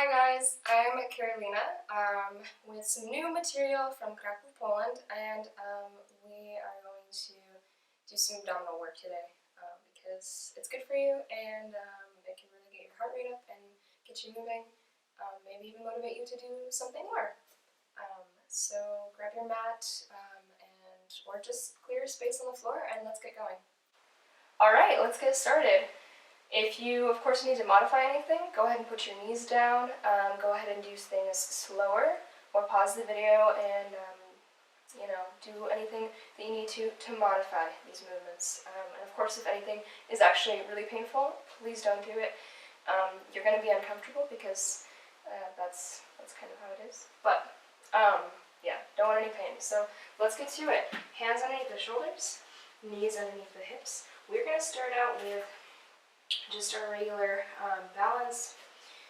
Hi guys, I'm Carolina with some new material from Krakow, Poland, and we are going to do some abdominal work today because it's good for you and it can really get your heart rate up and get you moving, maybe even motivate you to do something more. So grab your mat or just clear space on the floor and let's get going. Alright, let's get started. If you, of course, need to modify anything, go ahead and put your knees down. Go ahead and do things slower, or pause the video and, do anything that you need to modify these movements. And of course, if anything is actually really painful, please don't do it. You're going to be uncomfortable because that's kind of how it is. But, yeah, don't want any pain. So let's get to it. Hands underneath the shoulders, knees underneath the hips. We're going to start out with just our regular balance.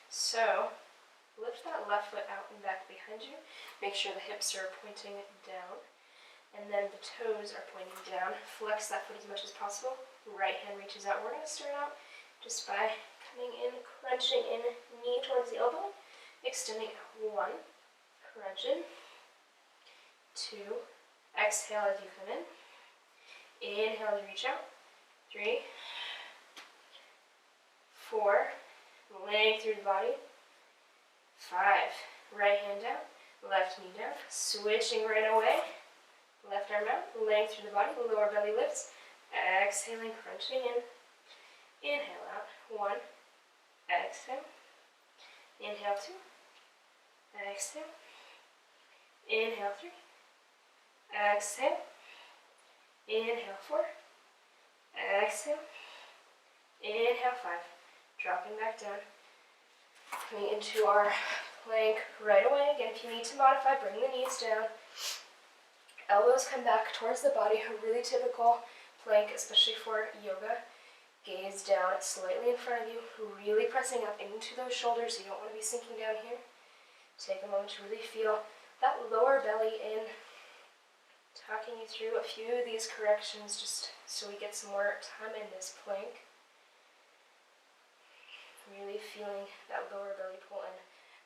So lift that left foot out and back behind you. Make sure the hips are pointing down and then the toes are pointing down. Flex that foot as much as possible. Right hand reaches out. We're going to start out just by coming in, crunching in, knee towards the elbow, extending out. 1, crunch in. 2, exhale as you come in. Inhale as you reach out. 3, 4, laying through the body. 5, right hand down, left knee down, switching right away. Left arm out, laying through the body, lower belly lifts. Exhaling, crunching in. Inhale out, 1, exhale. Inhale 2, exhale. Inhale 3, exhale. Inhale 4, exhale. Inhale 5. Dropping back down, coming into our plank right away. Again, if you need to modify, bring the knees down. Elbows come back towards the body, a really typical plank, especially for yoga. Gaze down slightly in front of you, really pressing up into those shoulders. You don't want to be sinking down here. Take a moment to really feel that lower belly in. Talking you through a few of these corrections just so we get some more time in this plank. Really feeling that lower belly pull in.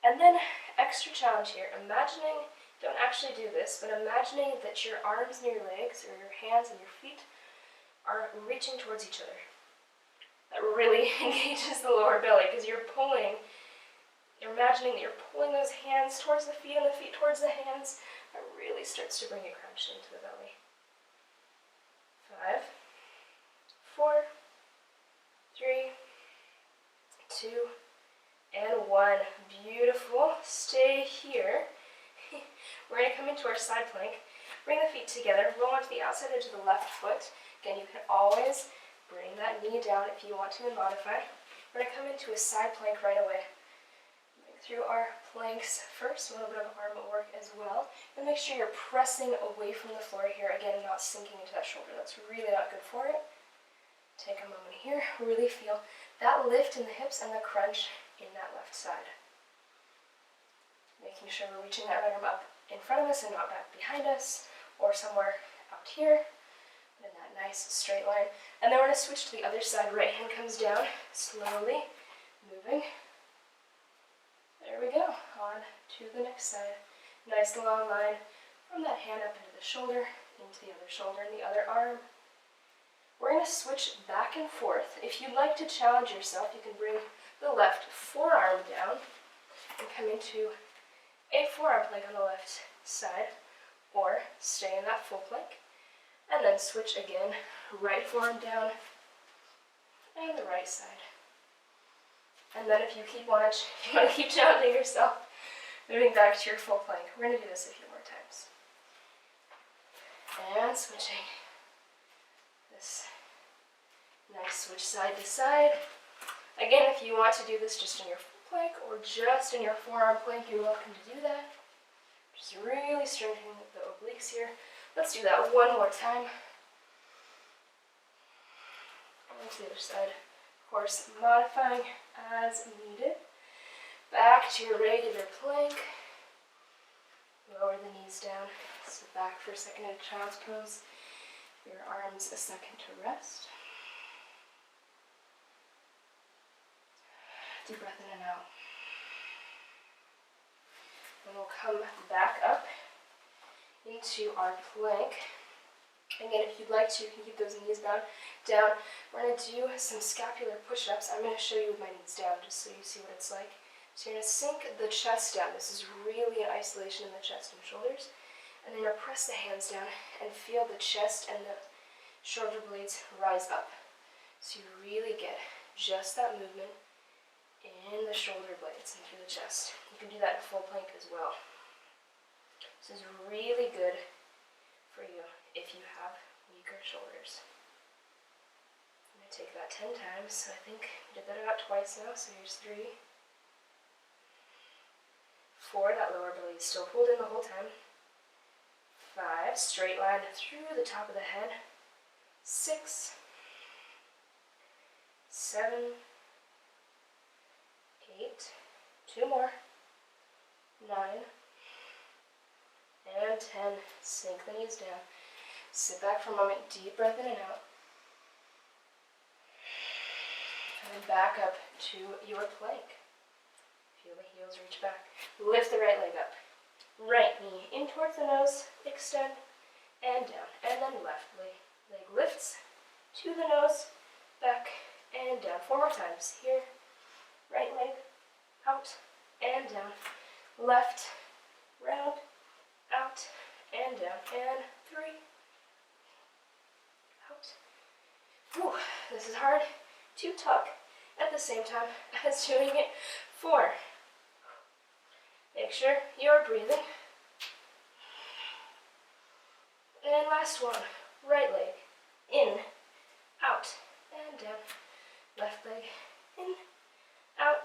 And then, extra challenge here, imagining, don't actually do this, but imagining that your arms and your legs, or your hands and your feet, are reaching towards each other. That really engages the lower belly, because you're imagining that you're pulling those hands towards the feet and the feet towards the hands. That really starts to bring a crunch into the belly. 5, 4, 3, 2, and 1. Beautiful. Stay here. We're going to come into our side plank. Bring the feet together. Roll onto the outside edge of the left foot. Again, you can always bring that knee down if you want to and modify. We're going to come into a side plank right away. Through our planks first, a little bit of arm work as well. And make sure you're pressing away from the floor here. Again, not sinking into that shoulder. That's really not good for it. Take a moment here. Really feel that lift in the hips and the crunch in that left side. Making sure we're reaching that right arm up in front of us and not back behind us or somewhere out here. But in that nice straight line. And then we're going to switch to the other side. Right hand comes down, slowly moving. There we go. On to the next side. Nice long line from that hand up into the shoulder, into the other shoulder and the other arm. We're going to switch back and forth. If you'd like to challenge yourself, you can bring the left forearm down and come into a forearm plank on the left side, or stay in that full plank, and then switch again, right forearm down, and the right side. And then if you want to keep challenging yourself, moving back to your full plank. We're going to do this a few more times. And switching. This nice switch side to side. Again, if you want to do this just in your full plank or just in your forearm plank, you're welcome to do that. Just really strengthening the obliques here. Let's do that one more time. And to the other side. Of course, modifying as needed. Back to your regular plank. Lower the knees down. Sit back for a second in child's pose. Your arms a second to rest. Deep breath in and out. we'll come back up into our plank. Again, if you'd like to, you can keep those knees down. We're going to do some scapular push-ups. I'm going to show you with my knees down just so you see what it's like. So you're going to sink the chest down. This is really an isolation in the chest and shoulders. And then you're going to press the hands down and feel the chest and the shoulder blades rise up. So you really get just that movement in the shoulder blades and through the chest. You can do that in full plank as well. This is really good for you if you have weaker shoulders. I'm going to take that 10 times. So I think we did that about twice now. So here's 3, 4, that lower belly is still pulled in the whole time. 5, straight line through the top of the head. 6, 7, 8, 2 more, 9, and 10. Sink the knees down. Sit back for a moment, deep breath in and out. And then back up to your plank. Feel the heels reach back. Lift the right leg up. Right knee in towards the nose, extend, and down. And then left leg lifts to the nose, back, and down. 4 more times. Here, right leg out, and down. Left, round, out, and down. And 3, out. Whew, this is hard to tuck at the same time as doing it. 4. Make sure you're breathing. And last one. Right leg in, out, and down. Left leg in, out,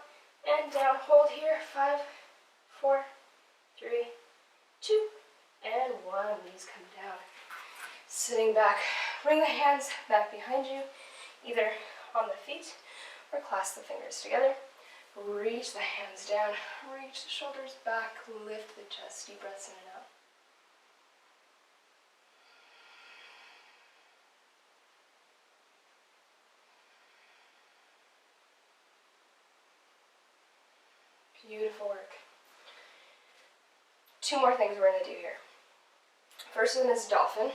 and down. Hold here. 5, 4, 3, 2, and 1. Knees come down. Sitting back. Bring the hands back behind you, either on the feet or clasp the fingers together. Reach the hands down. Reach the shoulders back. Lift the chest. Deep breaths in and out. Beautiful work. 2 more things we're going to do here. First one is Dolphin.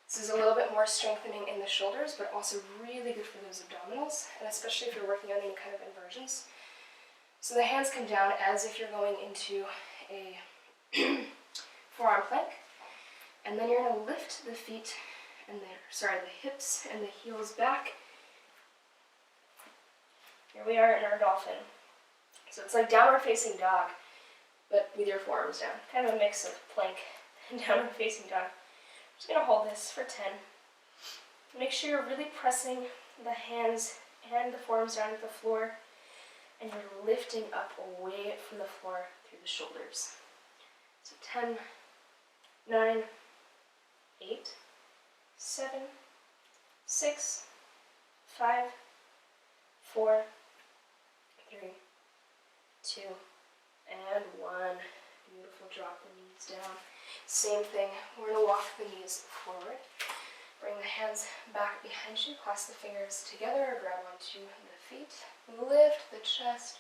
This is a little bit more strengthening in the shoulders, but also really good for those abdominals, and especially if you're working on any kind of inversions. So the hands come down as if you're going into a forearm plank, and then you're going to lift the feet and the hips and the heels back. Here we are in our Dolphin. So it's like downward facing dog, but with your forearms down. Kind of a mix of plank and downward facing dog. I'm just going to hold this for 10. Make sure you're really pressing the hands and the forearms down to the floor, and you're lifting up away from the floor through the shoulders. So 10, 9, 8, 7, 6, 5, 4, 3, 2, and 1. Beautiful. Drop the knees down. Same thing. We're going to walk the knees forward. Bring the hands back behind you. Clasp the fingers together or grab onto the feet. Lift the chest.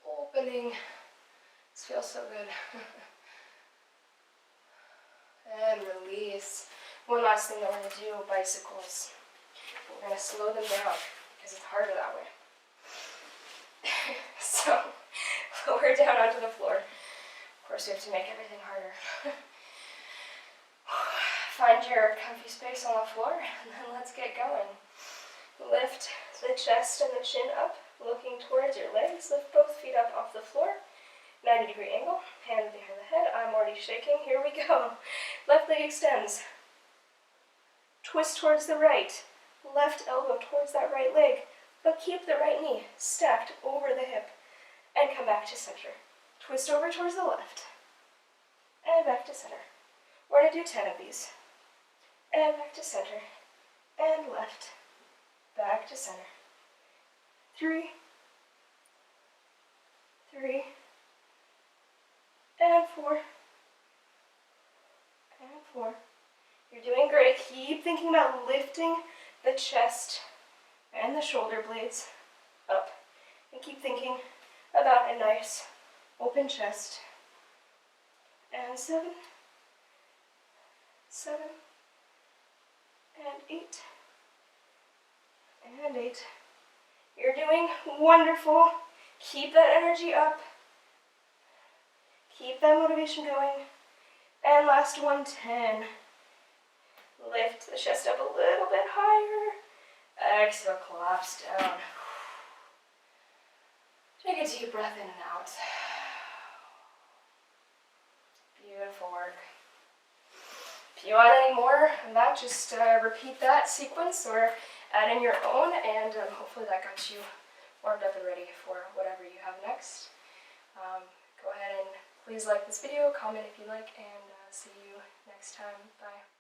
Opening. This feels so good. And release. One last thing that we're going to do, bicycles. We're going to slow them down because it's harder that way. So, lower down onto the floor. Of course, we have to make everything harder. Find your comfy space on the floor, and then let's get going. Lift the chest and the chin up, looking towards your legs. Lift both feet up off the floor. 90-degree angle, hand behind the head. I'm already shaking. Here we go. Left leg extends. Twist towards the right. Left elbow towards that right leg, but keep the right knee stacked over the hip. And come back to center. Twist over towards the left. And back to center. We're going to do 10 of these. And back to center. And left. Back to center. 3. 3. And 4. And 4. You're doing great. Keep thinking about lifting the chest and the shoulder blades up. And keep thinking about a nice open chest and 7, 7, and 8, and 8. You're doing wonderful. Keep that energy up. Keep that motivation going. And last one, 10. Lift the chest up a little bit higher. Exhale, collapse down. Take a deep breath in and out. Beautiful work. If you want any more of that, just repeat that sequence or add in your own, and hopefully that got you warmed up and ready for whatever you have next. Go ahead and please like this video, comment if you like, and see you next time. Bye.